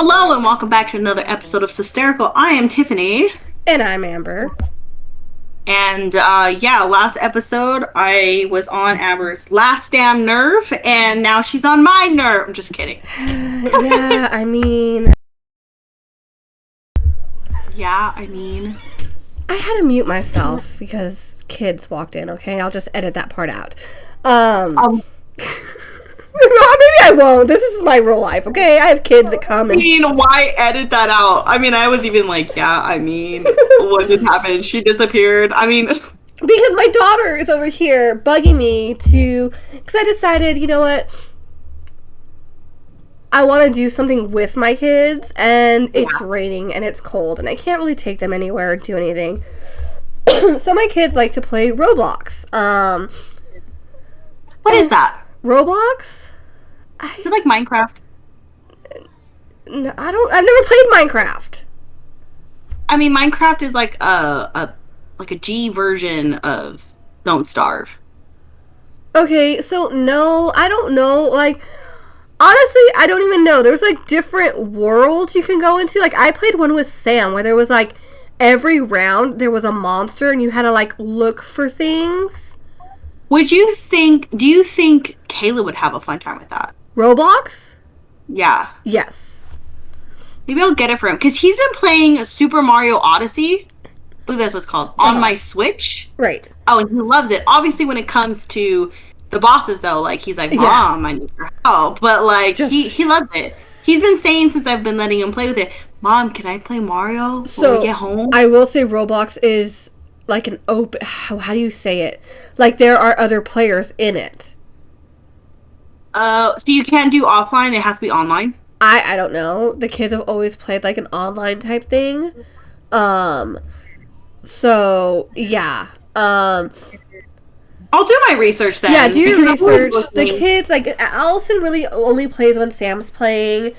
Hello and welcome back to another episode of Hysterical. I am Tiffany. And I'm Amber. And last episode I was on Amber's last damn nerve, and now she's on my nerve. I'm just kidding. Yeah, I mean... I had to mute myself because kids walked in, okay? I'll just edit that part out. No, maybe I won't. This is my real life, okay? I have kids that come and... I mean, why edit that out? I mean, I was even like, what just happened? She disappeared. Because my daughter is over here bugging me to... Because I decided, you know what? I want to do something with my kids, and it's raining, and it's cold, and I can't really take them anywhere or do anything. So my kids like to play Roblox. What is that? Roblox? Is it like Minecraft? No, I've never played Minecraft. I mean, Minecraft is like a G version of Don't Starve. Okay, so no, I don't know. Like, honestly, I don't even know. There's like different worlds you can go into. Like, I played one with Sam where there was like every round there was a monster and you had to like look for things. Do you think Kayla would have a fun time with that? Roblox? Yeah. Yes. Maybe I'll get it for him. Because he's been playing Super Mario Odyssey. I believe that's what it's called. On my Switch. Right. Oh, and he loves it. Obviously, when it comes to the bosses, though, like, he's like, Mom, I need your help. But, like, he loves it. He's been saying since I've been letting him play with it, Mom, can I play Mario when we get home? I will say Roblox is... like an open... How do you say it? Like, there are other players in it. So you can't do offline? It has to be online? I don't know. The kids have always played, like, an online type thing. So, yeah. I'll do my research then. Yeah, do your research. The kids, like, Allison really only plays when Sam's playing.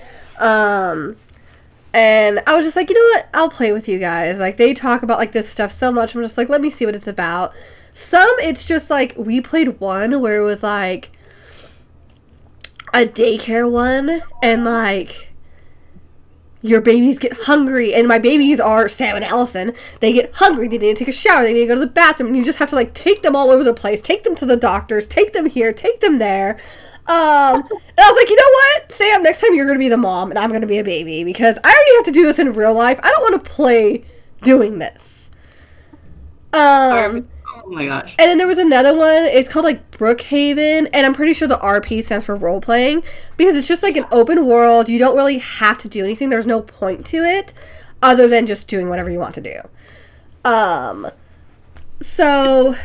And I was just like, you know what? I'll play with you guys. Like, they talk about, like, this stuff so much. I'm just like, let me see what it's about. Some, it's just, like, we played one where it was, like, a daycare one. And, like, your babies get hungry. And my babies are Sam and Allison. They get hungry. They need to take a shower. They need to go to the bathroom. And you just have to, like, take them all over the place. Take them to the doctors. Take them here. Take them there. And I was like, you know what, Sam, next time you're going to be the mom and I'm going to be a baby because I already have to do this in real life. I don't want to play doing this. Oh my gosh. And then there was another one. It's called like Brookhaven, and I'm pretty sure the RP stands for role playing because it's just like an open world. You don't really have to do anything. There's no point to it other than just doing whatever you want to do. So,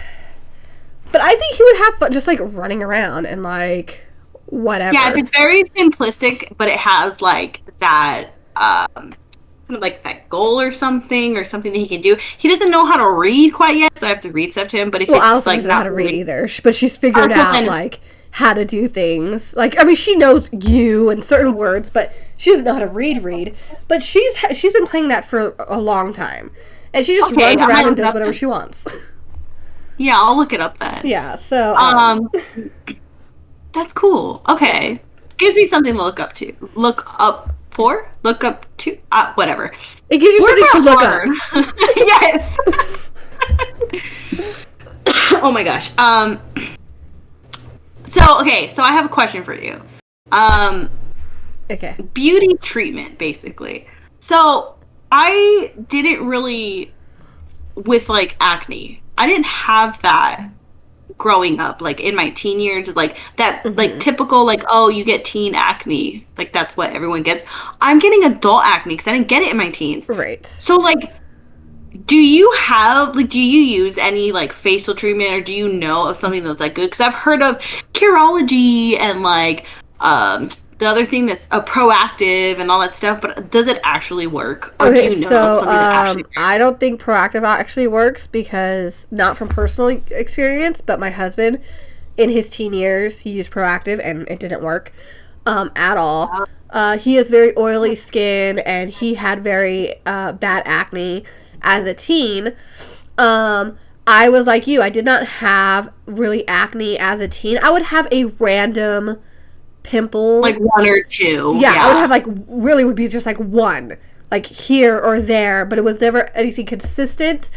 but I think he would have fun just like running around and like whatever. Yeah, if it's very simplistic, but it has like that kind of like that goal or something that he can do. He doesn't know how to read quite yet, so I have to read stuff to him. But if it's Allison like doesn't know how to read either, but she's figured out like how to do things. Like, I mean, she knows you and certain words, but she doesn't know how to read. But she's been playing that for a long time, and she just runs around and does whatever she wants. Yeah, I'll look it up then. Yeah, so that's cool. Okay. Gives me something to look up to. Look up to? Whatever. It gives you something to look up. Yes. Oh my gosh. So I have a question for you. Okay. Beauty treatment, basically. So, I didn't really, with like acne, I didn't have that growing up, like in my teen years, like that, like typical, like, oh, you get teen acne, like that's what everyone gets. I'm getting adult acne because I didn't get it in my teens. Right. So, like, do you use any like facial treatment, or do you know of something that's like good? Because I've heard of Curology and like the other thing that's Proactive and all that stuff, but does it actually work? Or do you know of something that actually works? I don't think Proactive actually works because, not from personal experience, but my husband, in his teen years, he used Proactive and it didn't work at all. He has very oily skin and he had very bad acne as a teen. I was like you. I did not have really acne as a teen. I would have a random pimple. Like one or two. Yeah, I would Yeah. have like really would be just like one, like here or there, but it was never anything consistent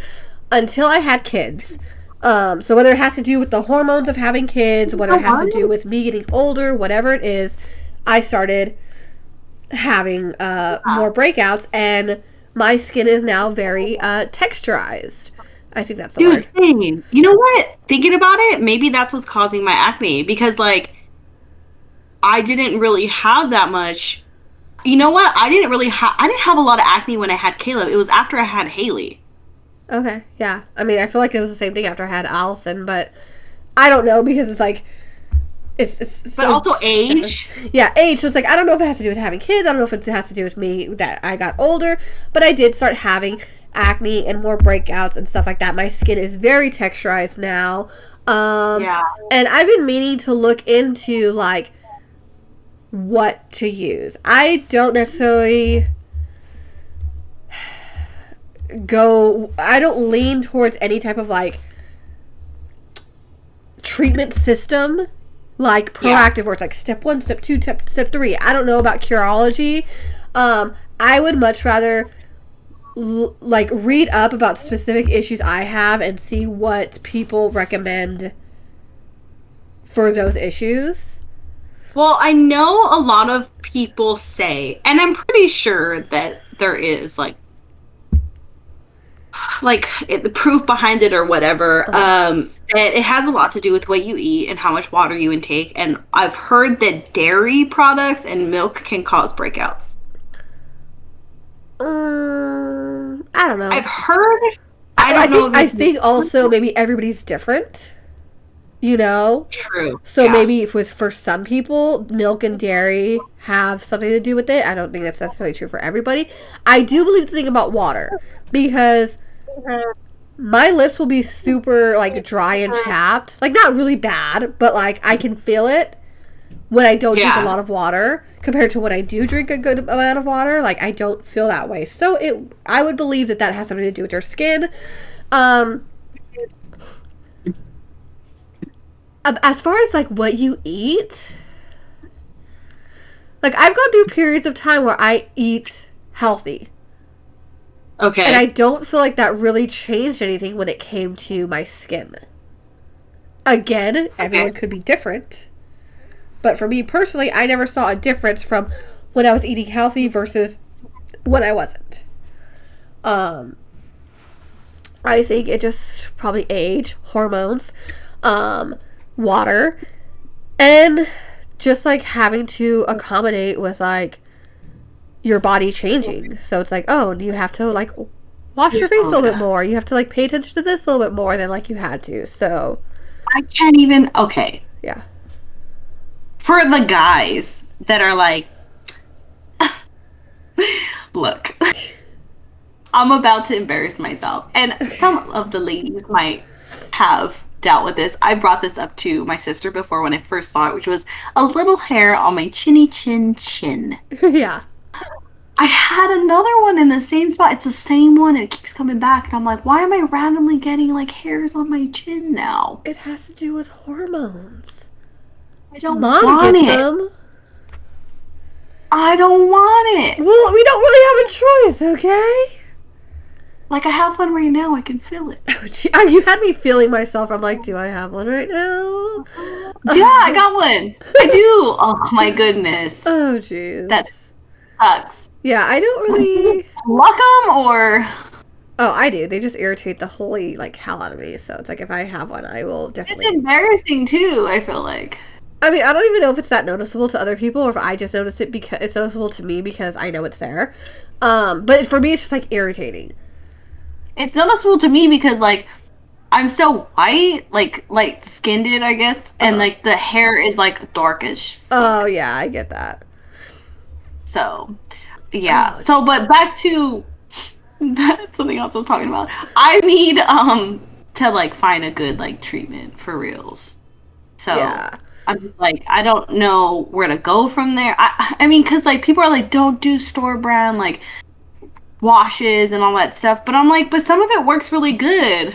until I had kids. So whether it has to do with the hormones of having kids, You whether know it has to do what? with me getting older, whatever it is, I started having more breakouts, and my skin is now very texturized. I think that's the Dude, word. same. You know what? Thinking about it, maybe that's what's causing my acne because like I didn't really have that much. You know what? I didn't have a lot of acne when I had Caleb. It was after I had Haley. Okay, yeah. I mean, I feel like it was the same thing after I had Allison, but I don't know because it's like it's But so also different. age. Yeah, age. So it's like I don't know if it has to do with having kids. I don't know if it has to do with me that I got older, but I did start having acne and more breakouts and stuff like that. My skin is very texturized now, um, Yeah. and I've been meaning to look into like what to use. I don't necessarily go. I don't lean towards any type of like treatment system like Yeah. proactive where it's like step one, step two, step three. I don't know about Curology. I would much rather like read up about specific issues I have and see what people recommend for those issues. Well, I know a lot of people say, and I'm pretty sure that there is the proof behind it or whatever. Uh-huh. That it has a lot to do with what you eat and how much water you intake. And I've heard that dairy products and milk can cause breakouts. I don't know. I've heard. I I don't know think if I this think also maybe everybody's different. You know, is true. so Yeah. maybe if with for some people, milk and dairy have something to do with it. I don't think that's necessarily true for everybody. I do believe the thing about water because my lips will be super like dry and chapped. Like not really bad, but like I can feel it when I don't drink a Yeah. lot of water compared to when I do drink a good amount of water. Like I don't feel that way. So I would believe that that has something to do with your skin. Um, as far as like what you eat, like I've gone through periods of time where I eat healthy. And I Okay. don't feel like that really changed anything when it came to my skin. Again, Okay. everyone could be different. But for me personally, I never saw a difference from when I was eating healthy versus when I wasn't. Um, I think it just probably age, hormones, um, water, and just like having to accommodate with like your body changing. So it's like, oh, you have to like wash your face a Oh little bit yeah. more. You have to like pay attention to this a little bit more than like you had to. So I can't even. Okay. yeah. For the guys that are like, look, I'm about to embarrass myself. And some of the ladies might have dealt with this. I brought this up to my sister before when I first saw it, which was a little hair on my chinny chin. Yeah. I had another one in the same spot. It's the same one and it keeps coming back. And I'm like, why am I randomly getting like hairs on my chin now? It has to do with hormones. I don't Mom want gets it. them. I don't want it. Well, we don't really have a choice, okay? Like I have one right now. I can feel it. You had me feeling myself. I'm like, do I have one right now? Yeah, I got one. I do. Oh my goodness. Oh, jeez. That sucks. Yeah, I don't really. Pluck them or Oh, I do. They just irritate the holy like hell out of me. So it's like if I have one, I will it's definitely. embarrassing too, I feel like. I mean, I don't even know if it's that noticeable to other people or if I just notice it because it's noticeable to me because I know it's there. But for me, it's just like irritating. It's noticeable to me because like I'm so white, like light skinned, I guess, and like the hair is like dark as Oh fuck. yeah, I get that. So yeah. Oh, So but back to that's something else I was talking about. I need to like find a good like treatment for reals. So yeah. I'm just like I don't know where to go from there. I mean cuz like people are like don't do store brand like washes and all that stuff, but I'm like but some of it works really good.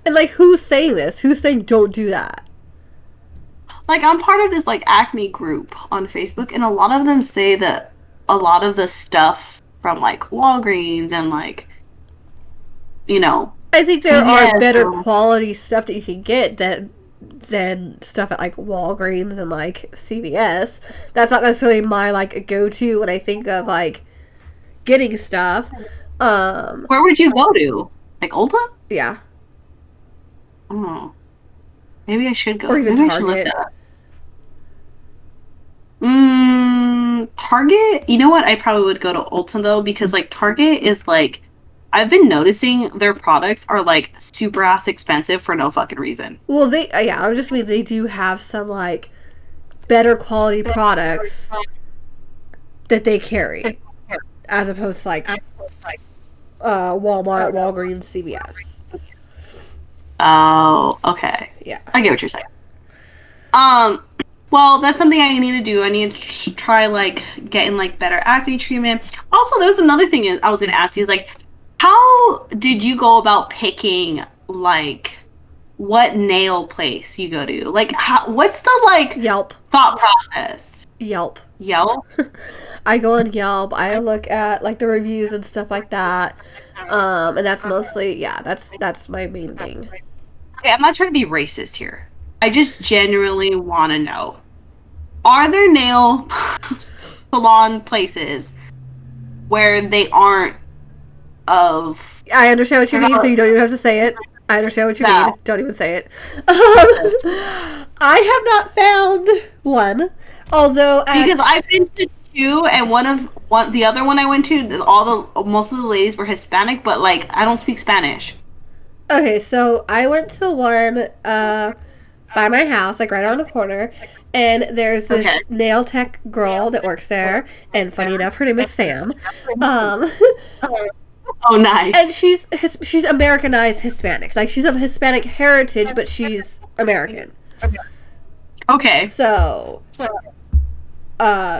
And like, who's saying this? Who's saying don't do that? like I'm part of this like acne group on Facebook, and a lot of them say that a lot of the stuff from like Walgreens and like, you know, I think there are CVS better or quality stuff that you can get than stuff at like Walgreens and like CVS. That's not necessarily my like go to when I think of like getting stuff. where would you go to? Like Ulta? Yeah, Oh, maybe I should or go. even Maybe I should look Target. that up. Target. You know what? I probably would go to Ulta though because like Target is like I've been noticing their products are like super ass expensive for no fucking reason. Well, they yeah, I was just mean they do have some like better quality products that they carry as opposed to like Walmart, Walgreens, CVS. Oh, okay. Yeah. I get what you're saying. Um, well, that's something I need to do. I need to try like getting like better acne treatment. Also, there's another thing I was gonna ask you is like, how did you go about picking like what nail place you go to? Like, what's the like Yelp. thought process? Yelp. Yelp? I go on Yelp. I look at like the reviews and stuff like that. And that's mostly yeah, that's my main thing. Okay, I'm not trying to be racist here. I just genuinely want to know: are there nail salon places where they aren't of? I understand what you mean, so you don't even have to say it. I understand what you mean. No, Don't even say it. I have not found one, although because I've been to two, and the other one I went to, most of the ladies were Hispanic, but like I don't speak Spanish. okay, so I went to one by my house, like right around the corner, and there's this Okay. nail tech girl that works there, and funny enough, her name is Sam. Um, Oh, and nice. she's Americanized Hispanic, like she's of Hispanic heritage, but she's American. Okay. So,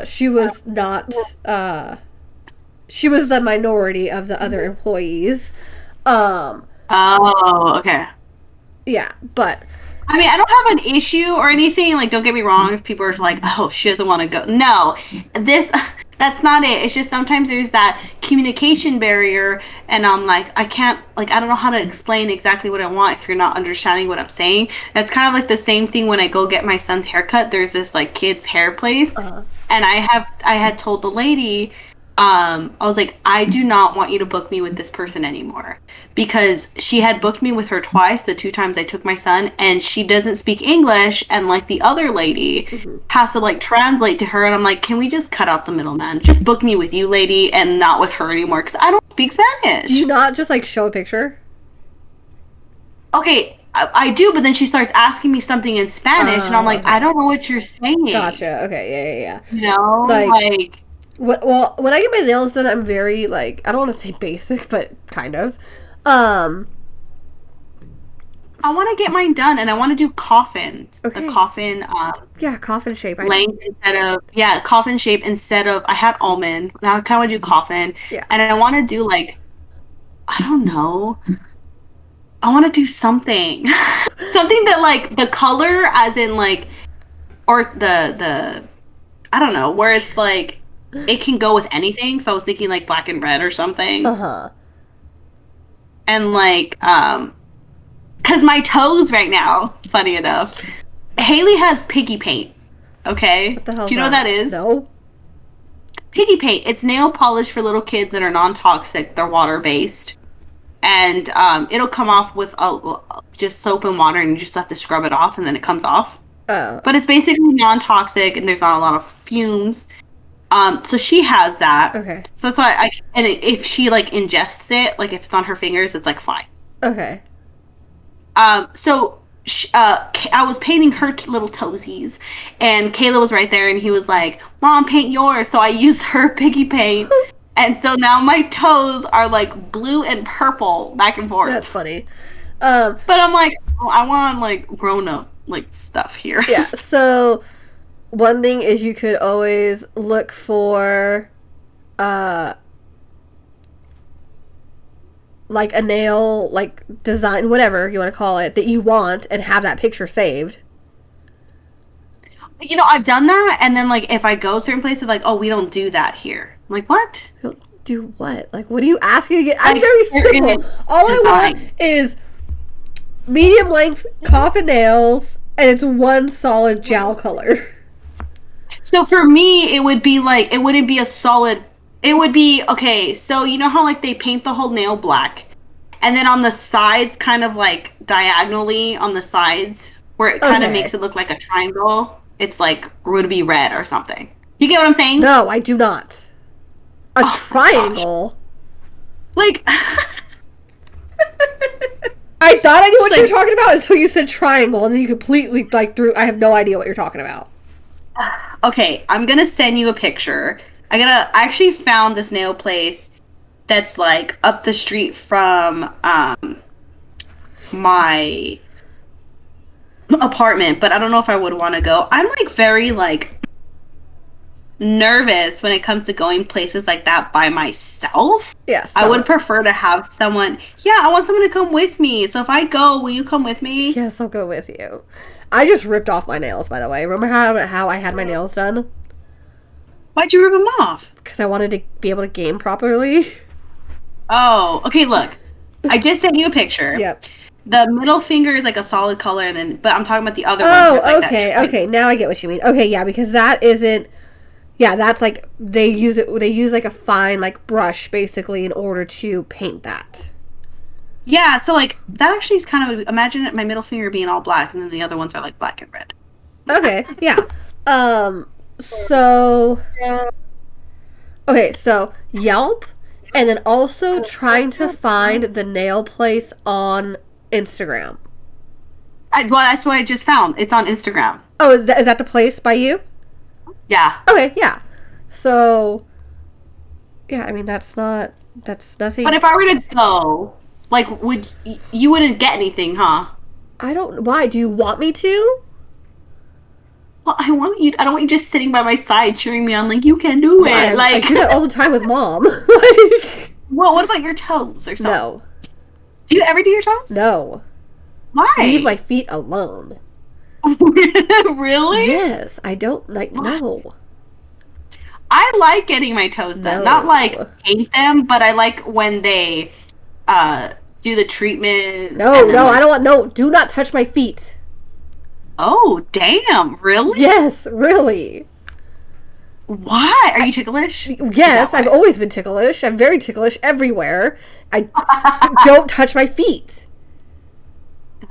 she was not. She was the minority of the other employees. Um, Oh, okay. yeah, but I mean, I don't have an issue or anything. Like, don't get me wrong. If people are like, "Oh, she doesn't want to go," no, this that's not it. It's just sometimes there's that communication barrier, and I'm like, I can't, like, I don't know how to explain exactly what I want if you're not understanding what I'm saying. That's kind of like the same thing when I go get my son's haircut. There's this like kids hair place, and I had told the lady. I was like, I do not want you to book me with this person anymore because she had booked me with her twice, the two times I took my son, and she doesn't speak English, and like the other lady has to like translate to her, and I'm like, can we just cut out the middleman? Just book me with you, lady, and not with her anymore because I don't speak Spanish. do you not just like show a picture? Okay, I do, but then she starts asking me something in Spanish, and I'm like, I Okay. don't know what you're saying. Gotcha. Okay. Yeah. You know, Like, like. well, when I get my nails done, I'm very like I don't want to say basic, but kind of. Um. I want to get mine done, and I want to do coffins. Okay. The coffin Yeah, coffin shape. length instead of coffin shape instead of I had almond. Now I kind of want to do coffin, Yeah. and I want to do like I don't know. I want to do something, something that like the color, as in like, or the I don't know, where it's like it can go with anything. So I was thinking like black and red or something, Uh-huh. and like because my toes right now, funny enough, Haley has piggy paint. Okay, What the hell? do you know what that is? No. Piggy paint. It's nail polish for little kids that are non-toxic. They're water-based, and it'll come off with just soap and water, and you just have to scrub it off, and then it comes off. Oh. But it's basically non-toxic, and there's not a lot of fumes. So she has that. Okay. So that's why if she like ingests it, like if it's on her fingers, it's like fine. Okay. So I was painting her little toesies, and Kayla was right there, and he was like, "Mom, paint yours." So I used her piggy paint, and so now my toes are like blue and purple back and forth. That's funny. But I'm like, oh, I want like grown up like stuff here. Yeah. So one thing is you could always look for like a nail like design, whatever you want to call it, that you want and have that picture saved. I've done that, and then like if I go certain places, like, oh, we don't do that here. I'm like, what? Do what? Like, what are you asking to get? I'm Like very certain simple. All I want designs. is medium length coffin nails, and it's one solid gel color. So for me, it would be like it wouldn't be a solid. It would be okay. So you know how like they paint the whole nail black, and then on the sides, kind of like diagonally on the sides, where it kind of Okay. makes it look like a triangle. It's like would be red or something. You get what I'm saying? No, I do not. A Oh my gosh! triangle. Like, I thought I knew what you were like talking about until you said triangle, and then you completely like threw. I have no idea what you're talking about. okay, I'm gonna send you a picture. I actually found this nail place that's like up the street from my apartment, but I don't know if I would want to go. I'm like very like nervous when it comes to going places like that by myself. Yeah, I would someone. prefer to have someone. Yeah, I want someone to come with me. So if I go, will you come with me? Yes, I'll go with you. I just ripped off my nails, by the way. Remember how I had my nails done? Why'd you rip them off? Because I wanted to be able to game properly. Oh, okay, look. I just sent you a picture. Yep. The middle finger is like a solid color, and then, but I'm talking about the other one. Oh, It's like okay, that. okay. Now I get what you mean. Okay, yeah, because that isn't. Yeah, that's like they use it. They use like a fine like brush basically in order to paint that. Yeah, so like that actually is kind of imagine my middle finger being all black, and then the other ones are like black and red. Okay, yeah. So okay, so Yelp, and then also trying to find the nail place on Instagram. Well, that's what I just found. It's on Instagram. Oh, is that the place by you? Yeah. Okay, yeah. So, yeah, I mean that's nothing. But if I were to go, like, you wouldn't get anything, huh? I don't. Why do you want me to? Well, I want you. I don't want you just sitting by my side cheering me on, like you can do Why? it. I Like, do that all the time with mom. Like, well, what about your toes or something? no, Do you ever do your toes? no. Why? Leave my feet alone. Really? Yes, I don't like. No, I like getting my toes done. no. Not like hate them, but I like when they do the treatment. No, and then, no, like, I don't want. No, do not touch my feet. oh, damn! Really? Yes, really. Why? Are you ticklish? Yes, I've always been ticklish. I'm very ticklish everywhere. I don't touch my feet.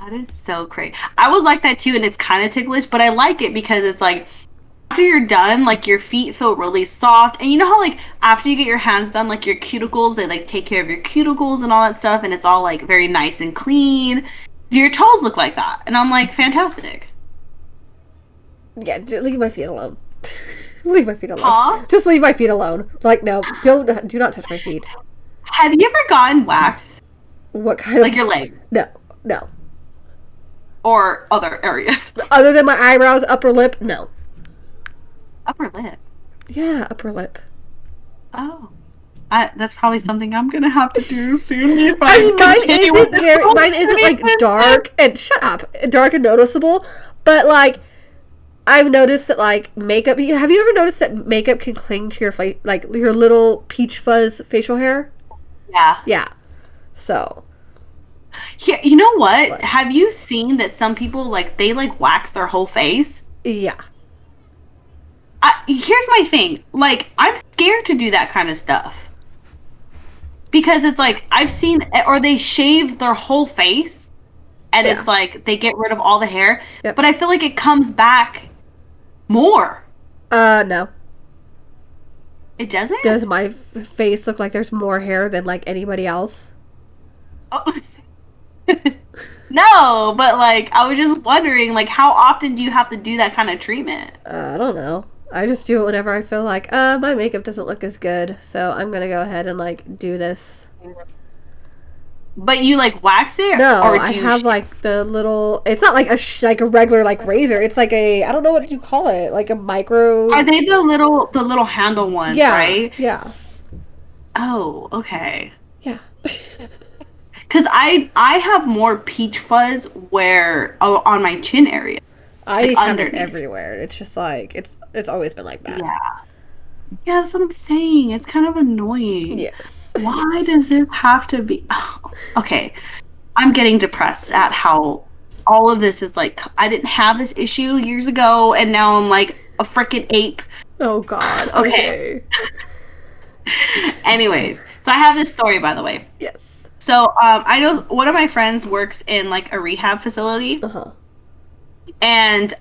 That is so crazy. I was like that too, and it's kind of ticklish, but I like it because it's like after you're done, like your feet feel really soft, and you know how like after you get your hands done, like your cuticles, they like take care of your cuticles and all that stuff, and it's all like very nice and clean. Your toes look like that, and I'm like, fantastic. Yeah, leave my feet alone. Leave my feet alone. Huh? Just leave my feet alone. Like no, do not touch my feet. Have you ever gotten waxed, What kind of like your leg No, no. or other areas? Other than my eyebrows, upper lip, no. Upper lip. Yeah, upper lip. Oh. That's probably something I'm gonna have to do soon. If I mean, continue with this whole mine isn't like treatment. dark and shut up, dark and noticeable, but like I've noticed that like makeup. Have you ever noticed that makeup can cling to your face, like your little peach fuzz facial hair? Yeah. Yeah. So Yeah, you know what? Have you seen that some people like they like wax their whole face? yeah, Here's my thing. Like, I'm scared to do that kind of stuff. Because it's like I've seen or they shave their whole face and Yeah. it's like they get rid of all the hair, Yep. but I feel like it comes back more. no. It doesn't? Does my face look like there's more hair than like anybody else? Oh. No, but like I was just wondering like how often do you have to do that kind of treatment? I don't know. I just do it whenever I feel like, my makeup doesn't look as good, so I'm gonna go ahead and like do this. But you like wax it No, or I do you have like the little. It's not like like a regular like razor. It's like a, I don't know what you call it, like a micro. Are they the little handle ones, Yeah, right? yeah, Oh, okay. yeah. Cuz I have more peach fuzz where on my chin area. I like have it underneath. everywhere. It's just like it's always been like that. Yeah. Yeah, that's what I'm saying. It's kind of annoying. Yes. Why does this have to be? Okay, I'm getting depressed at how all of this is like. I didn't have this issue years ago, and now I'm like a freaking ape. Oh God. Okay. Okay. Anyways, so I have this story, by the way. Yes. So I know one of my friends works in like a rehab facility, Uh-huh. and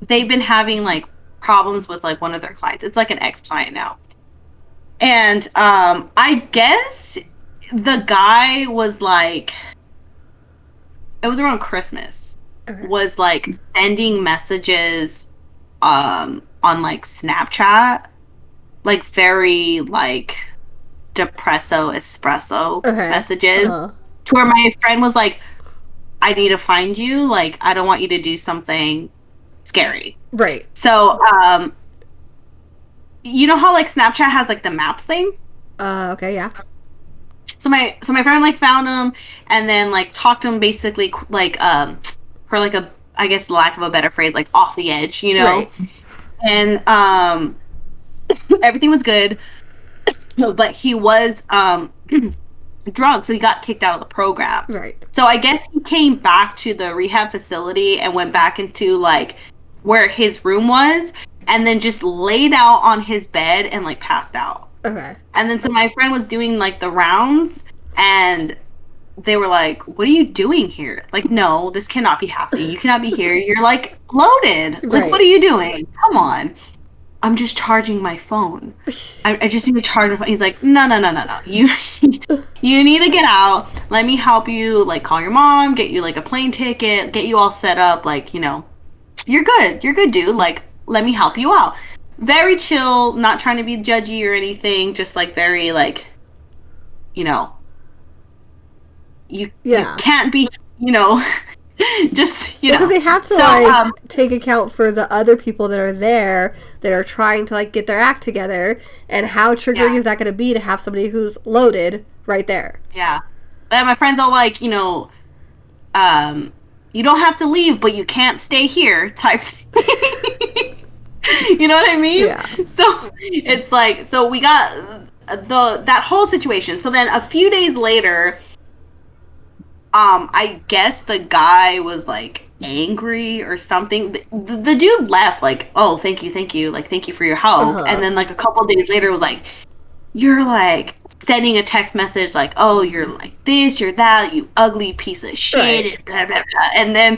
they've been having like problems with like one of their clients. It's like an ex-client now. And I guess the guy was like, it was around Christmas, Okay. was like sending messages on like Snapchat, like very like depresso espresso Okay. messages, Uh-huh. to where my friend was like, I need to find you, like I don't want you to do something scary. Right. So you know how like Snapchat has like the maps thing? Okay, yeah. So my friend like found him and then like talked to him basically like for like a, I guess lack of a better phrase, like off the edge, you know? Right. And everything was good. But he was drunk, so he got kicked out of the program. Right. So I guess he came back to the rehab facility and went back into like where his room was, and then just laid out on his bed and like passed out. Okay. And then so my friend was doing like the rounds, and they were like, "What are you doing here? Like, no, this cannot be happening. You cannot be here. You're like loaded. Like, Right. what are you doing? Come on." I'm just charging my phone. I just need to charge my phone. He's like, no. You you need to get out. Let me help you. Like, call your mom, get you like a plane ticket, get you all set up. Like, you know, you're good. You're good, dude. Like, let me help you out. Very chill, not trying to be judgy or anything. Just like very like, you know, you can't be, you know, just, you know. Because they have to like take account for the other people that are there that are trying to like get their act together, and how triggering is that going to be to have somebody who's loaded right there? Yeah. And my friends all like, you know, you don't have to leave, but you can't stay here type thing. You know what I mean? Yeah. So it's like, so we got that whole situation. So then a few days later, I guess the guy was like angry or something. The dude left like, oh, thank you, like thank you for your help. And then like a couple days later was like, you're like sending a text message like, oh, you're like this, you're that, you ugly piece of shit, right. and blah blah blah. And then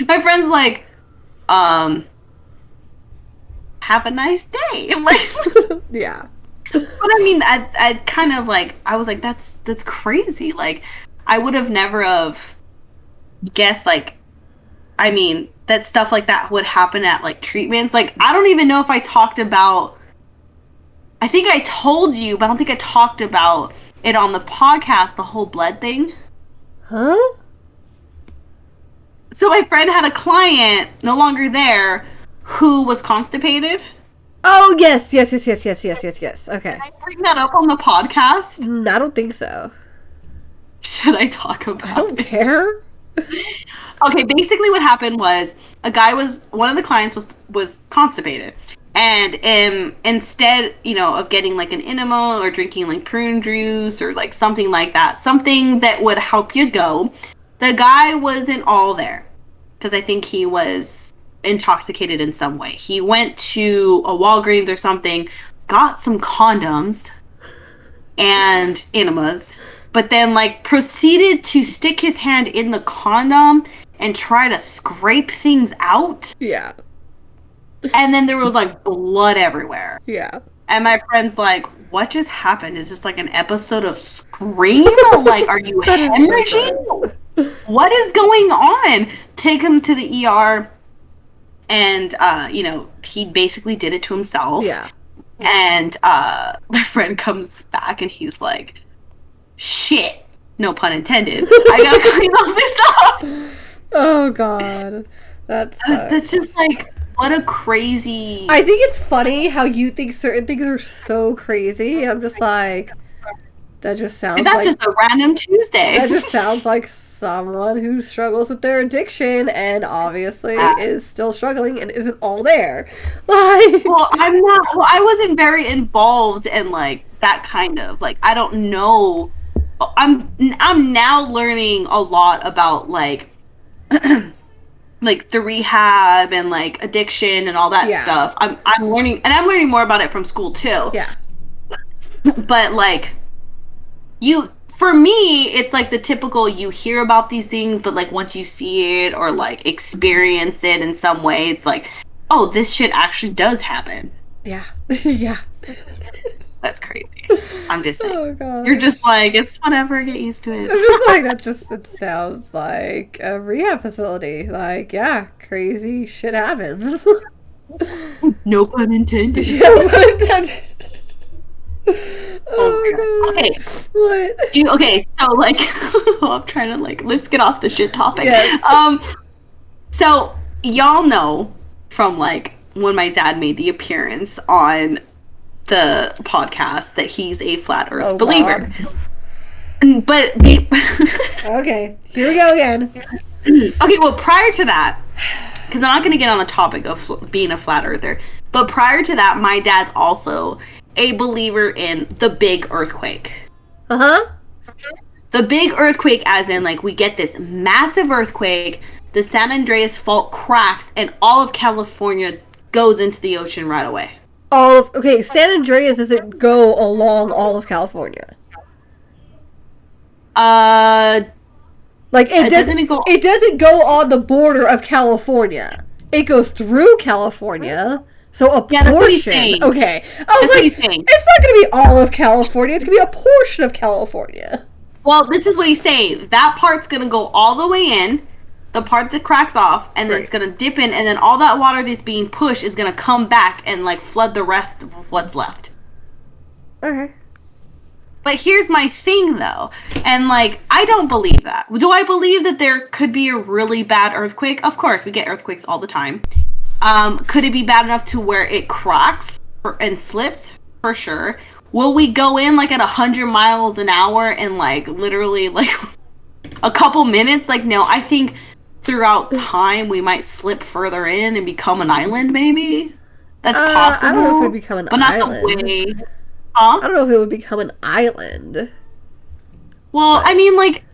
my friend's like, have a nice day. Like, yeah. But I mean, I kind of like, I was like, that's crazy. Like, I would have never have guessed, like, I mean, that stuff like that would happen at like treatments. Like, I don't even know if I talked about, I think I told you, but I don't think I talked about it on the podcast, the whole blood thing. Huh? So my friend had a client, no longer there, who was constipated. Oh, yes. Okay. Did I bring that up on the podcast? I don't think so. Should I talk about it? I don't care. Okay, basically what happened was one of the clients was constipated. And instead, you know, of getting like an enema or drinking like prune juice or like something like that, something that would help you go, the guy wasn't all there. Because I think he was intoxicated in some way. He went to a Walgreens or something, got some condoms and enemas, but then like proceeded to stick his hand in the condom and try to scrape things out. Yeah. And then there was like blood everywhere. Yeah. And my friend's like, what just happened? Is this like an episode of Scream? Like, are you hemorrhaging? What is going on? Take him to the ER. And, you know, he basically did it to himself. Yeah. And my friend comes back and he's like, shit. No pun intended. I gotta clean all this up. Oh, God. That's just like, what a crazy... I think it's funny how you think certain things are so crazy. I'm just like, that just sounds just a random Tuesday. That just sounds like someone who struggles with their addiction and obviously is still struggling and isn't all there. Like, well, I wasn't very involved in like that kind of like, I don't know. I'm now learning a lot about like like the rehab and like addiction and all that stuff. I'm learning, and I'm learning more about it from school too. Yeah. But like for me, it's like the typical, you hear about these things, but like once you see it or like experience it in some way, it's like, oh, this shit actually does happen. Yeah. Yeah. That's crazy. I'm just saying. Oh, God. You're just like, it's whatever, get used to it. I'm just like, it sounds like a rehab facility. Like, yeah, crazy shit happens. No pun intended. No pun intended. Oh, okay. What? Okay, so like, I'm trying to like, let's get off the shit topic. Yes. So y'all know from like when my dad made the appearance on the podcast that he's a flat Earth believer. God. But okay, here we go again. Okay, well, prior to that, because I'm not going to get on the topic of being a flat earther, but prior to that, my dad's also a believer in the big earthquake. The big earthquake, as in like we get this massive earthquake, the San Andreas fault cracks, and all of California goes into the ocean right away. Okay, San Andreas doesn't go along all of California. Like it doesn't go on the border of California. It goes through California. So a portion. That's what he's saying. Okay. I was like, it's not going to be all of California. It's going to be a portion of California. Well, this is what he's saying. That part's going to go all the way in. The part that cracks off, and then it's going to dip in, and then all that water that's being pushed is going to come back and, like, flood the rest of what's left. Okay. But here's my thing, though. And, like, I don't believe that. Do I believe that there could be a really bad earthquake? Of course, we get earthquakes all the time. Could it be bad enough to where it cracks and slips? For sure. Will we go in, like, at 100 miles an hour and, like, literally, like, a couple minutes? Like, no, I think throughout time we might slip further in and become an island, maybe. That's possible. I don't know if it would become an island. But not the way. Huh? I don't know if it would become an island. Well, I mean, like,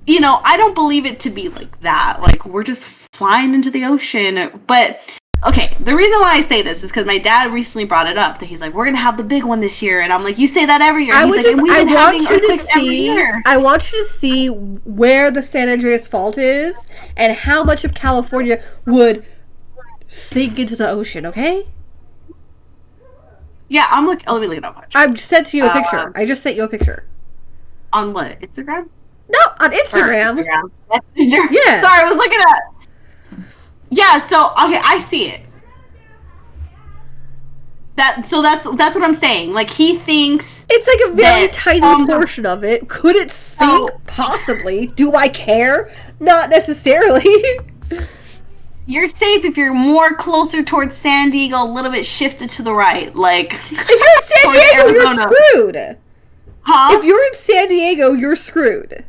you know, I don't believe it to be like that. Like, we're just flying into the ocean. But, okay, the reason why I say this is because my dad recently brought it up. That he's like, we're going to have the big one this year. And I'm like, you say that every year. I want you to see where the San Andreas Fault is and how much of California would sink into the ocean, okay? Yeah, I'm like, let me look it up. I sent you a picture. I just sent you a picture. On what? Instagram? No, on Instagram. Yeah. Sorry, I was looking at. Yeah. So okay, I see it. That's what I'm saying. Like he thinks it's like a very tiny portion of it. Could it sink? Possibly. Do I care? Not necessarily. You're safe if you're more closer towards San Diego, a little bit shifted to the right. Like if you're in San Diego, you're screwed. Huh? If you're in San Diego, you're screwed.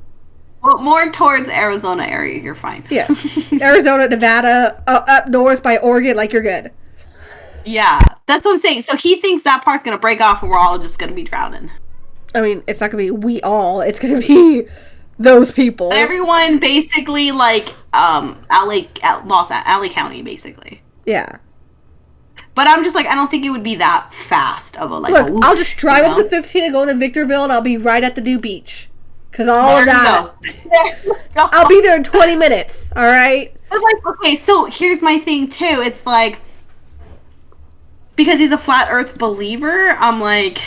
Well, more towards Arizona area, you're fine. Yeah. Arizona, Nevada, up north by Oregon, like you're good. Yeah, that's what I'm saying. So he thinks that part's going to break off and we're all just going to be drowning. I mean, it's not going to be we all. It's going to be those people. Everyone basically like LA County, basically. Yeah. But I'm just like, I don't think it would be that fast of a like. Look, I'll just drive up to 15 and go to Victorville, and I'll be right at the new beach. Cause all of that, I'll be there in 20 minutes. All right. But like, okay, so here's my thing too. It's like because he's a flat Earth believer. I'm like,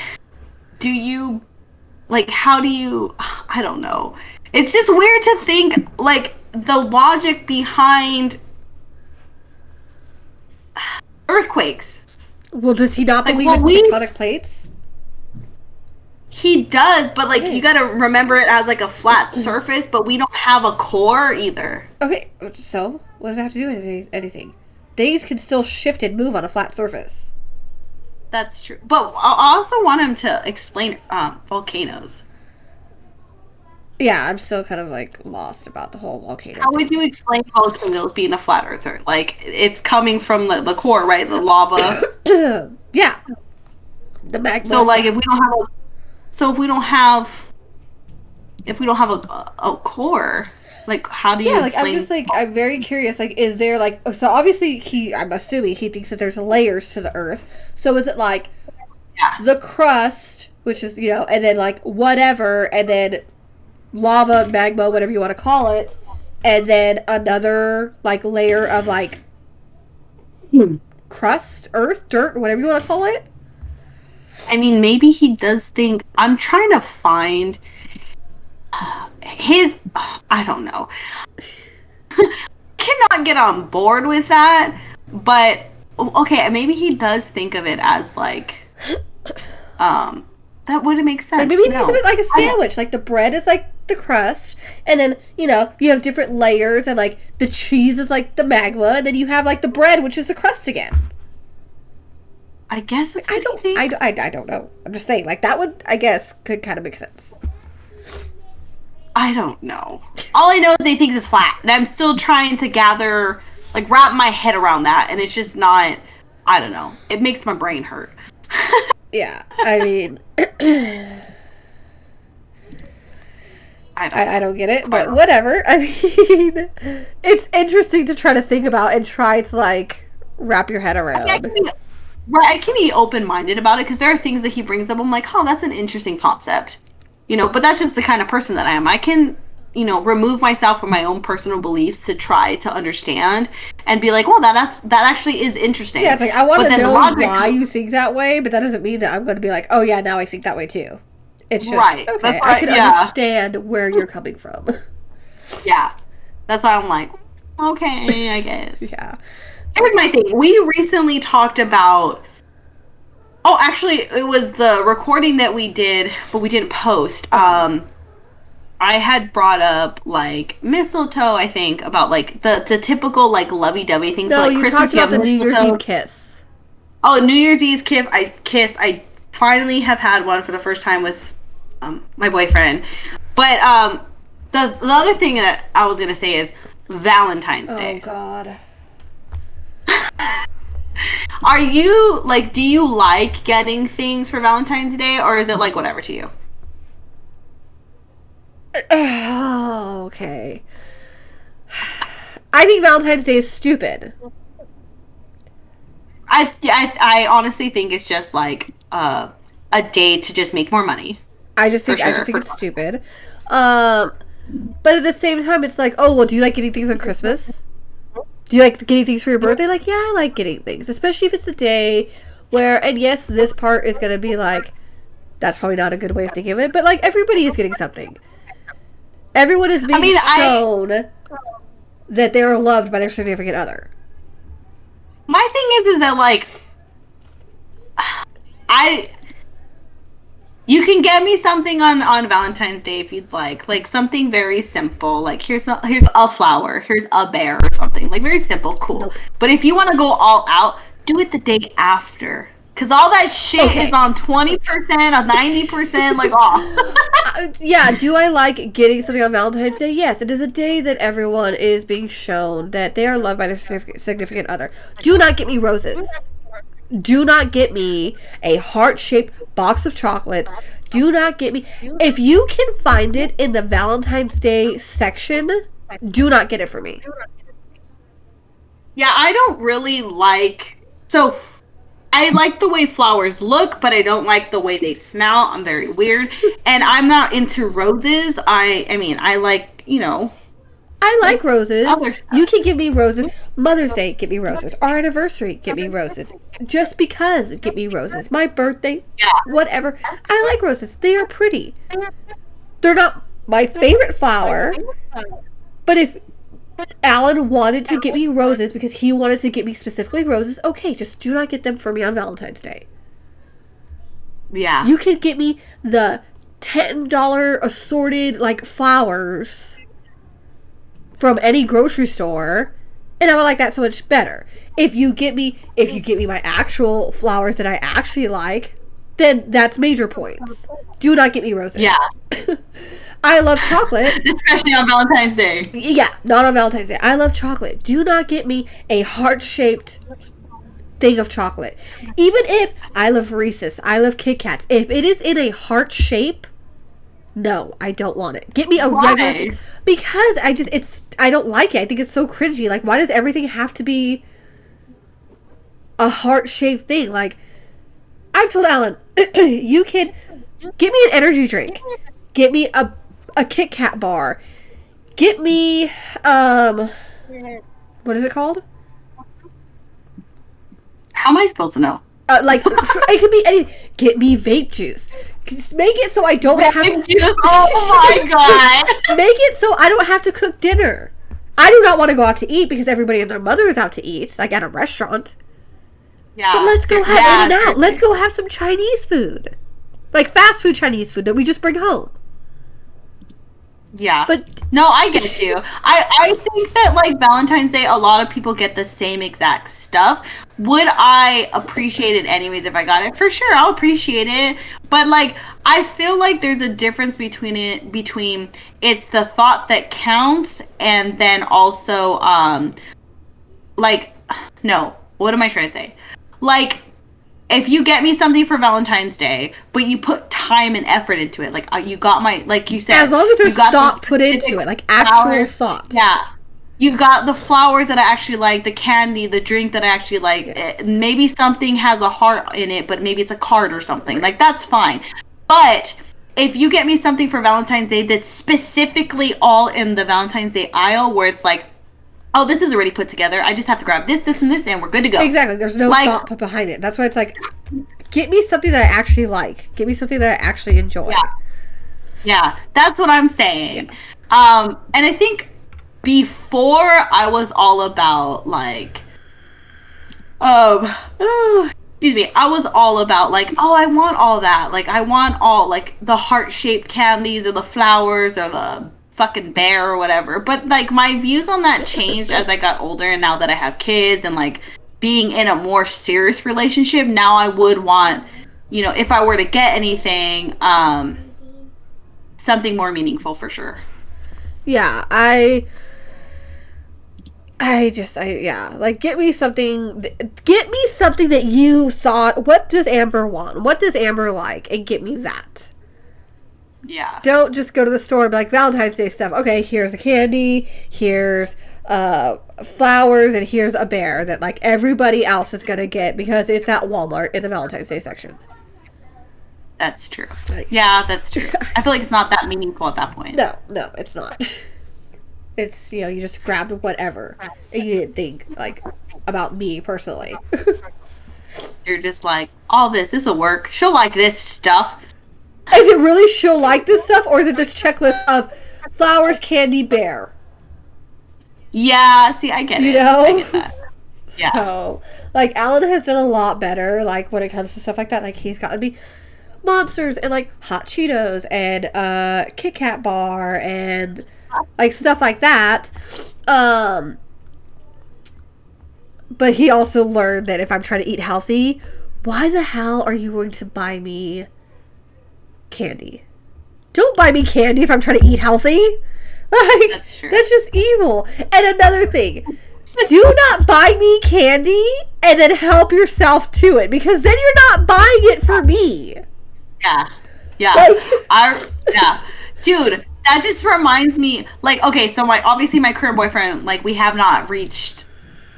do you like? How do you? I don't know. It's just weird to think like the logic behind earthquakes. Well, does he not believe in tectonic plates? He does, but like you gotta remember it as like a flat surface, but we don't have a core either. Okay, so what does that have to do with anything? Things can still shift and move on a flat surface. That's true. But I also want him to explain volcanoes. Yeah, I'm still kind of like lost about the whole volcano How thing. would you explain volcanoes being a flat earther? Like it's coming from the core, right? The lava. Yeah, the So magma. like Yeah, if we don't have a so if we don't have a core, like how do you yeah. Like I'm just explain? like I'm very curious. Like, is there like so obviously I'm assuming he thinks that there's layers to the Earth. So is it like Yeah. the crust, which is and then like whatever, and then lava, magma, whatever you want to call it, and then another like layer of like Hmm. crust, earth, dirt, whatever you want to call it. I mean, maybe he does think I'm trying to find his. I don't know. Cannot get on board with that, but okay, maybe he does think of it as like, um, that wouldn't make Like sense. maybe he thinks of No, it like a I don't. sandwich. Like the bread is like the crust, and then you have different layers, and like the cheese is like the magma, and then you have like the bread, which is the crust again. I guess that's I what he don't, thinks. I don't know. I'm just saying, like that would, I guess, could kind of make sense. I don't know. All I know is they think it's flat, and I'm still trying to gather, like, wrap my head around that, and it's just not. I don't know. It makes my brain hurt. Yeah, I mean, I don't I know. don't get it, I but don't. whatever. I mean, it's interesting to try to think about and try to like wrap your head I around. can be, right, I can be open minded about it because there are things that he brings up. I'm like, oh, that's an interesting concept, But that's just the kind of person that I am. I can, remove myself from my own personal beliefs to try to understand and be like, well, that actually is Yeah, interesting. it's like I want But to then the know logic, why you think that way, but that doesn't mean that I'm going to be like, oh yeah, now I think that way too. It's just right? okay. That's I why, can yeah, understand where you're coming from. yeah. That's why I'm like, okay, I guess. Yeah. Here's my thing. We recently talked about. Oh, actually, it was the recording that we did, but we didn't post. I had brought up like mistletoe. I think about like the typical like lovey-dovey things. So No, like you talked Christmas, you about have the New Year's Eve mistletoe. kiss. Oh, New Year's Eve kiss. I finally have had one for the first time with my boyfriend. But the other thing that I was gonna say is Valentine's Oh Day. God. Are you like? Do you like getting things for Valentine's Day, or is it like whatever to you? Oh, okay. I think Valentine's Day is stupid. I honestly think it's just like a day to just make more money for I sure. just think it's stupid. Um, but at the same time, it's like, oh well, do you like getting things on Christmas? Do you like getting things for your birthday? Like, yeah, I like getting things, especially if it's a day where, and yes, this part is gonna be like, that's probably not a good way of thinking of it, but like everybody is getting something. Everyone is being shown that they are loved by their significant other. My thing is that like I you can get me something on Valentine's Day if you'd like something very simple. Like here's a flower, here's a bear or something. Like very simple, cool. Nope. But if you want to go all out, do it the day after. Cause all that shit is on 20% or 90%, like off. Yeah, do I like getting something on Valentine's Day? Yes, it is a day that everyone is being shown that they are loved by their significant other. Do not get me roses. Do not get me a heart-shaped box of chocolates. Do not get me... If you can find it in the Valentine's Day section, do not get it for me. Yeah, I don't really like... So, I like the way flowers look, but I don't like the way they smell. I'm very weird. And I'm not into roses. I mean, I like, I like roses. other stuff. You can give me roses. Mother's Day, get me roses. Our anniversary, get me roses. Just because, get me roses. My birthday, Yeah. whatever. I like roses. They are pretty. They're not my favorite flower, but if Alan wanted to get me roses because he wanted to get me specifically roses, okay, just do not get them for me on Valentine's Day. Yeah. You can get me the $10 assorted like flowers from any grocery store, and I would like that so much better. If you get me my actual flowers that I actually like, then that's major points. Do not get me roses. Yeah. I love chocolate. Especially on Valentine's Day. Yeah, not on Valentine's Day. I love chocolate. Do not get me a heart-shaped thing of chocolate. Even if I love Reese's, I love Kit Kats. If it is in a heart shape, no, I don't want it. Get me a regular, because I don't like it. I think it's so cringy. Like, why does everything have to be a heart-shaped thing? Like, I've told Alan, you can get me an energy drink. Get me a Kit Kat bar. Get me what is it called? How am I supposed to know? Like, it could be any. Get me vape juice. Just make it so I don't have to. Juice. Oh my god! Make it so I don't have to cook dinner. I do not want to go out to eat because everybody and their mother is out to eat, like at a restaurant. Yeah. But let's go have In-N-Out. Let's go have some Chinese food, like fast food Chinese food that we just bring home. Yeah. But no, I get you. I think that like Valentine's Day, a lot of people get the same exact stuff. Would I appreciate it anyways if I got it? For sure, I'll appreciate it. But like I feel like there's a difference between it's the thought that counts and then also like no, what am I trying to say? Like if you get me something for Valentine's Day, but you put time and effort into it, like you got my, like you said, as long as there's thought put into it, like actual thought. Yeah, you got the flowers that I actually like, the candy, the drink that I actually like. Yes. Maybe something has a heart in it, but maybe it's a card or something. Like that's fine. But if you get me something for Valentine's Day that's specifically all in the Valentine's Day aisle, where it's like, oh, this is already put together. I just have to grab this, this, and this, and we're good to go. Exactly. There's no thought put behind it. That's why it's like, get me something that I actually like. Get me something that I actually enjoy. Yeah, that's what I'm saying. And I think before I was all about like, excuse me, I was all about like, oh, I want all that. Like, I want all like the heart-shaped candies or the flowers or the fucking bear or whatever. But like my views on that changed as I got older, and now that I have kids and like being in a more serious relationship, now I would want, you know, if I were to get anything, something more meaningful for sure. Yeah, like get me something that you thought, what does Amber want? What does Amber like? And get me that. Yeah. Don't just go to the store and be like, Valentine's Day stuff. Okay, here's a candy, here's flowers, and here's a bear that like everybody else is gonna get because it's at Walmart in the Valentine's Day section. That's true. Yeah, that's true. I feel like it's not that meaningful at that point. No, it's not. It's, you know, you just grabbed whatever and you didn't think like about me personally. You're just like, all this will work. She'll like this stuff. Is it really she'll like this stuff, or is it this checklist of flowers, candy, bear? Yeah, see, I get it. You know? I get that. Yeah. So, like, Alan has done a lot better, like, when it comes to stuff like that. Like, he's gotten me Monsters and, like, Hot Cheetos and Kit Kat bar and, like, stuff like that. But he also learned that if I'm trying to eat healthy, why the hell are you going to buy me candy? Don't buy me candy if I'm trying to eat healthy. Like, that's true. That's just evil. And another thing, do not buy me candy and then help yourself to it, because then you're not buying it for me. Yeah. Yeah. Like, yeah. Dude, that just reminds me, like, okay, so obviously my current boyfriend, like, we have not reached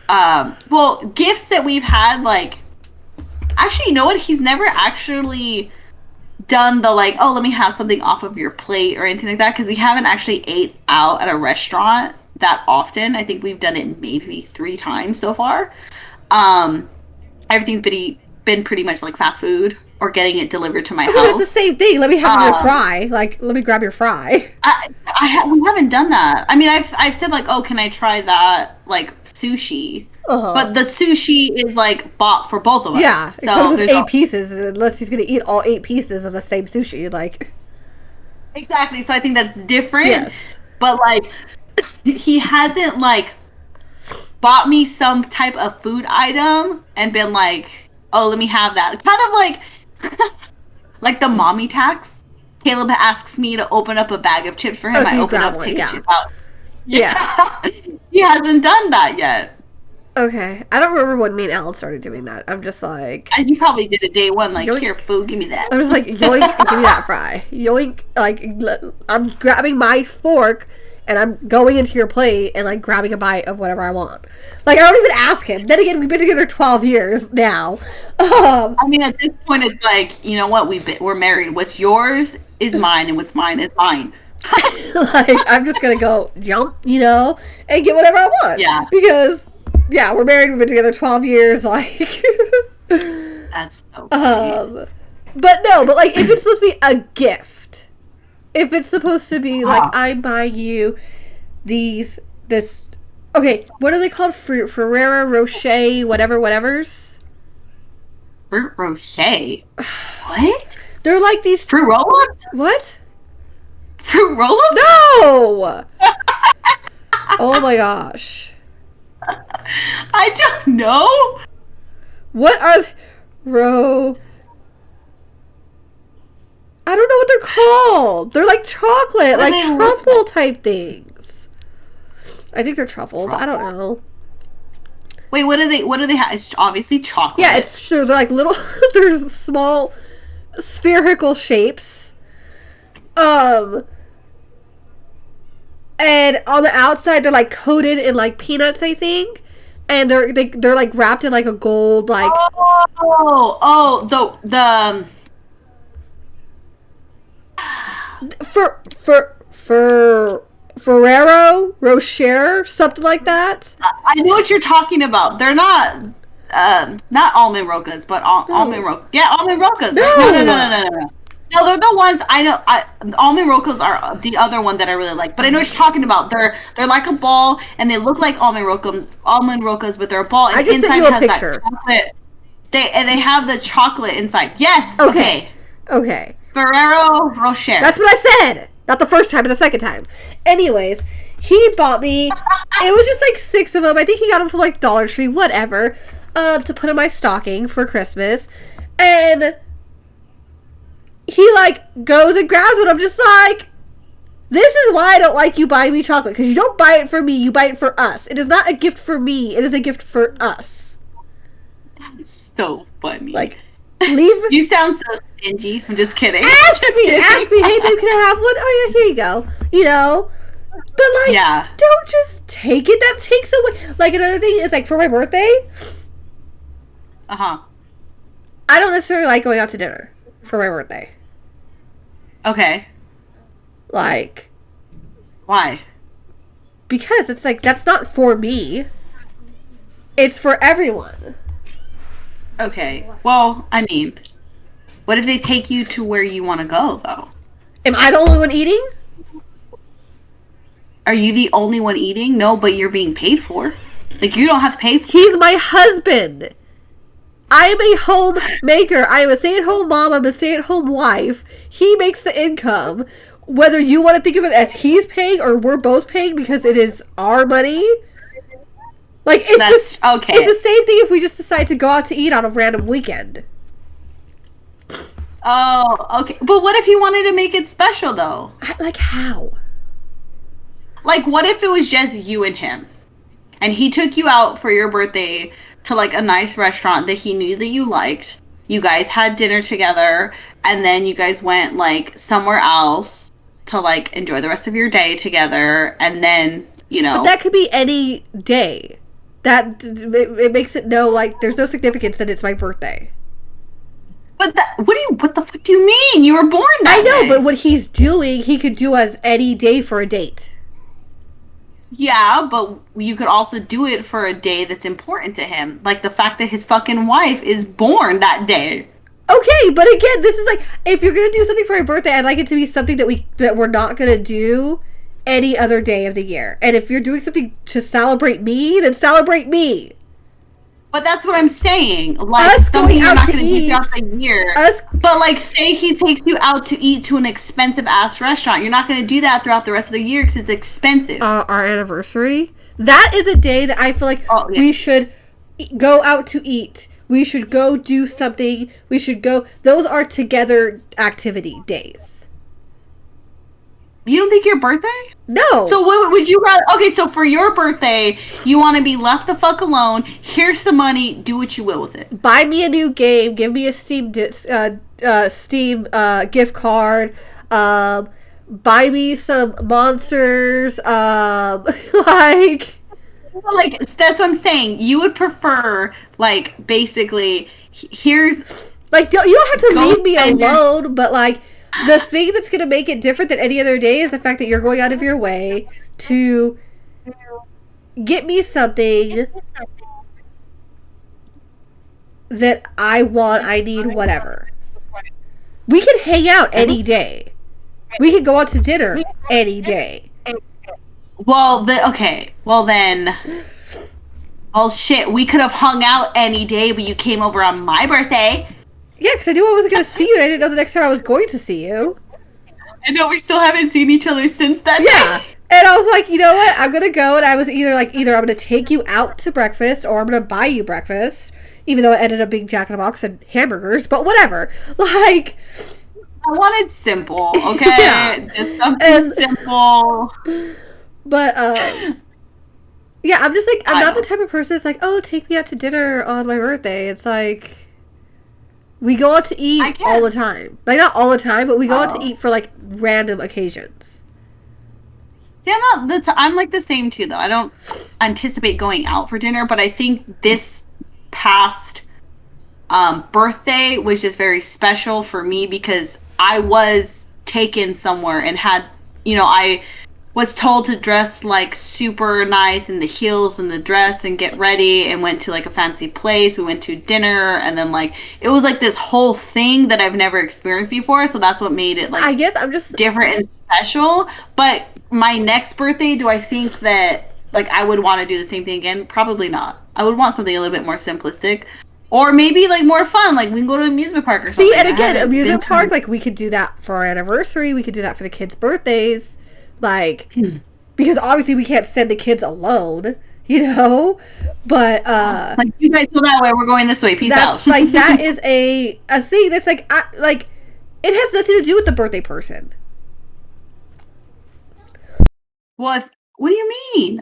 well, gifts that we've had, like, actually, you know what? He's never actually done the, like, oh, let me have something off of your plate or anything like that, because we haven't actually ate out at a restaurant that often. I think we've done it maybe 3 times so far. Everything's been pretty much like fast food or getting it delivered to my house. That's the same thing. Let me have your fry. Like, let me grab your fry. We haven't done that. I mean, I've said, like, oh, can I try that, like, sushi? Uh-huh. But the sushi is, like, bought for both of us. Yeah, it so comes with 8 pieces, unless he's going to eat all 8 pieces of the same sushi. Like, exactly. So I think that's different. Yes. But, like, he hasn't, like, bought me some type of food item and been like, oh, let me have that. Kind of like, like the mommy tax Caleb asks me to open up a bag of chips for him. So I open up, take a chip out. Yeah. He hasn't done that yet. Okay. I don't remember when me and Alan started doing that. I'm just like... And you probably did it day one, like, yoink. Here, food, give me that. I'm just like, yoink, give me that fry. Yoink, like, I'm grabbing my fork, and I'm going into your plate and, like, grabbing a bite of whatever I want. Like, I don't even ask him. Then again, we've been together 12 years now. I mean, at this point, it's like, you know what? We're married. What's yours is mine, and what's mine is mine. Like, I'm just gonna go jump, you know, and get whatever I want. Yeah. Because... yeah, we're married. We've been together 12 years. Like, that's so funny. But like, if it's supposed to be a gift, if it's supposed to be like, I buy you this. Okay, what are they called? Ferrero Rocher, whatevers. Fruit Rocher. What? They're like these fruit roll-ups. What? Fruit roll-ups? No. Oh my gosh. I don't know. What are I don't know what they're called. They're like chocolate, like truffle type things. I think they're truffles. I don't know. Wait, what do they have? It's obviously chocolate. Yeah, it's true. They're like little they're small spherical shapes. And on the outside they're like coated in like peanuts, I think. And they're like wrapped in like a gold like Ferrero Rocher, something like that. I know what you're talking about. They're not almond rokas, but almond rokas. Yeah, almond rokas. No. Right? No. No, they're the ones I know. Almond rokas are the other one that I really like. But I know what you're talking about. They're like a ball, and they look like almond rokas, but they're a ball. And I just sent you a picture. They have the chocolate inside. Yes. Okay. Ferrero Rocher. That's what I said. Not the first time, but the second time. Anyways, he bought me. It was just like 6 of them. I think he got them from like Dollar Tree, whatever, to put in my stocking for Christmas, and he like goes and grabs one. I'm just like, this is why I don't like you buying me chocolate, because you don't buy it for me, you buy it for us. It is not a gift for me, it is a gift for us. That's so funny. Like, leave. You sound so stingy. I'm just kidding. Ask me, hey babe, can I have one? Oh yeah, here you go. You know, but like, yeah, don't just take it. That takes away. Like, another thing is like, for my birthday, I don't necessarily like going out to dinner for my birthday. Okay. Like, why? Because it's like, that's not for me. It's for everyone. Okay. Well, I mean, what if they take you to where you want to go, though? Am I the only one eating? Are you the only one eating? No, but you're being paid for. Like, you don't have to pay for. He's my husband. I am a homemaker. I am a stay-at-home mom. I'm a stay-at-home wife. He makes the income. Whether you want to think of it as he's paying or we're both paying because it is our money. Like, okay. It's the same thing if we just decide to go out to eat on a random weekend. Oh, okay. But what if he wanted to make it special, though? Like, how? Like, what if it was just you and him? And he took you out for your birthday to, like, a nice restaurant that he knew that you liked. You guys had dinner together, and then you guys went, like, somewhere else to, like, enjoy the rest of your day together, and then, you know. But that could be any day. It makes it like, there's no significance that it's my birthday. But what the fuck do you mean? You were born that day. I know, day. But what he's doing, he could do as any day for a date. Yeah, but you could also do it for a day that's important to him. Like the fact that his fucking wife is born that day. Okay, but again, this is like, if you're going to do something for my birthday, I'd like it to be something that we're not going to do any other day of the year. And if you're doing something to celebrate me, then celebrate me. But that's what I'm saying. Like, us something you're not going to do throughout the year. But, like, say he takes you out to eat to an expensive-ass restaurant. You're not going to do that throughout the rest of the year because it's expensive. Our anniversary? That is a day that I feel like we should go out to eat. We should go do something. We should go. Those are together activity days. You don't think your birthday? No. So what would you rather? Okay, so for your birthday, you want to be left the fuck alone. Here's some money. Do what you will with it. Buy me a new game. Give me a Steam gift card. Buy me some monsters. Like that's what I'm saying. You would prefer, like, basically, here's like you don't have to leave me alone, but like the thing that's gonna make it different than any other day is the fact that you're going out of your way to get me something that I want, I need, whatever. We can hang out any day. We can go out to dinner any day. Well, shit, we could have hung out any day, but you came over on my birthday. Yeah, because I knew I wasn't going to see you, and I didn't know the next time I was going to see you. I know we still haven't seen each other since that day. And I was like, you know what? I'm going to go, and I was either I'm going to take you out to breakfast, or I'm going to buy you breakfast, even though it ended up being Jack in the Box and hamburgers, but whatever. Like, I wanted simple, okay? Yeah. Just something simple. But, yeah, I'm just like, I'm not the type of person that's like, oh, take me out to dinner on my birthday. It's like, we go out to eat all the time. Like, not all the time, but we go out to eat for, like, random occasions. See, I'm like the same, too, though. I don't anticipate going out for dinner, but I think this past birthday was just very special for me because I was taken somewhere and had, I was told to dress like super nice in the heels and the dress and get ready and went to like a fancy place. We went to dinner and then like it was like this whole thing that I've never experienced before. So that's what made it like I guess I'm just different and special. But my next birthday, do I think that like I would want to do the same thing again? Probably not. I would want something a little bit more simplistic. Or maybe, like, more fun. Like, we can go to an amusement park or something. See, and again, amusement park, like, we could do that for our anniversary. We could do that for the kids' birthdays. Like, because obviously we can't send the kids alone, But, like, you guys go that way, we're going this way. Peace out. Like, that is a thing that's, like, it has nothing to do with the birthday person. What do you mean?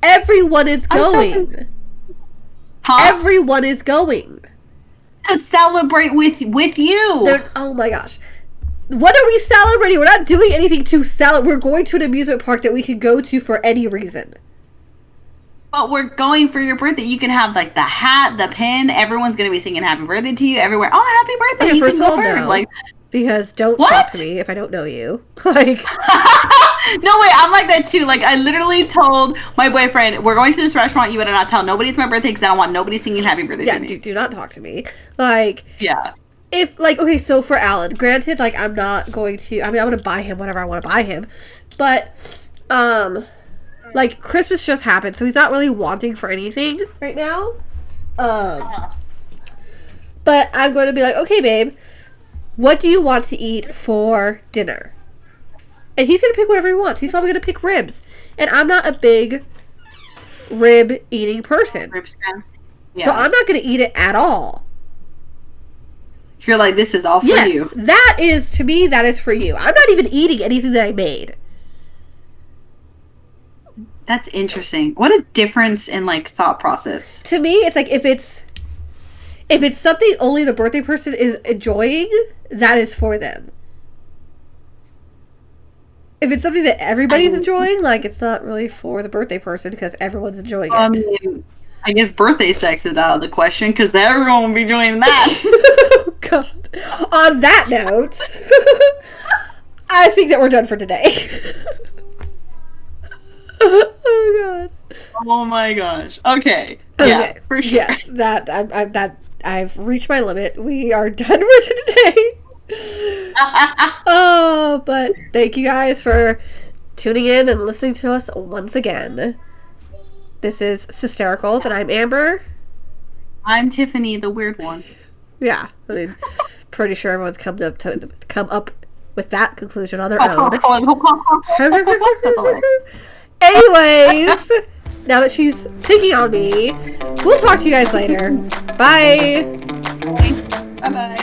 Everyone is going. Huh? Everyone is going. To celebrate with you. Oh my gosh. What are we celebrating? We're not doing anything to celebrate. We're going to an amusement park that we could go to for any reason. But we're going for your birthday. You can have like the hat, the pin. Everyone's going to be singing happy birthday to you everywhere. Oh, happy birthday. Okay, you first can of all, go first. no. Like, because don't talk to me if I don't know you. Like, no, wait, I'm like that too. Like, I literally told my boyfriend, we're going to this restaurant. You better not tell nobody it's my birthday because I don't want nobody singing happy birthday to me. Yeah, do not talk to me. Like, yeah. If, like, okay, so for Alan, granted, like, I'm not going to, I'm going to buy him whatever I want to buy him. But, like, Christmas just happened, so he's not really wanting for anything right now. But I'm going to be like, okay, babe, what do you want to eat for dinner? And he's going to pick whatever he wants. He's probably going to pick ribs. And I'm not a big rib eating person. Ribs fan. Yeah. So I'm not going to eat it at all. You're like, this is all for you. That is, to me, that is for you. I'm not even eating anything that I made. That's interesting. What a difference in, like, thought process. To me, it's like, if it's something only the birthday person is enjoying, that is for them. If it's something that everybody's enjoying, like, it's not really for the birthday person because everyone's enjoying it. I mean, I guess birthday sex is out of the question because everyone will be doing that. Oh, God. On that note, I think that we're done for today. Oh, God. Oh, my gosh. Okay. Yeah, for sure. Yes, I've reached my limit. We are done for today. Oh, but thank you guys for tuning in and listening to us once again. This is Systericals, and I'm Amber. I'm Tiffany, the weird one. Yeah, I mean, pretty sure everyone's come up with that conclusion on their own. That's all. Anyways, now that she's picking on me, we'll talk to you guys later. Bye. Bye-bye.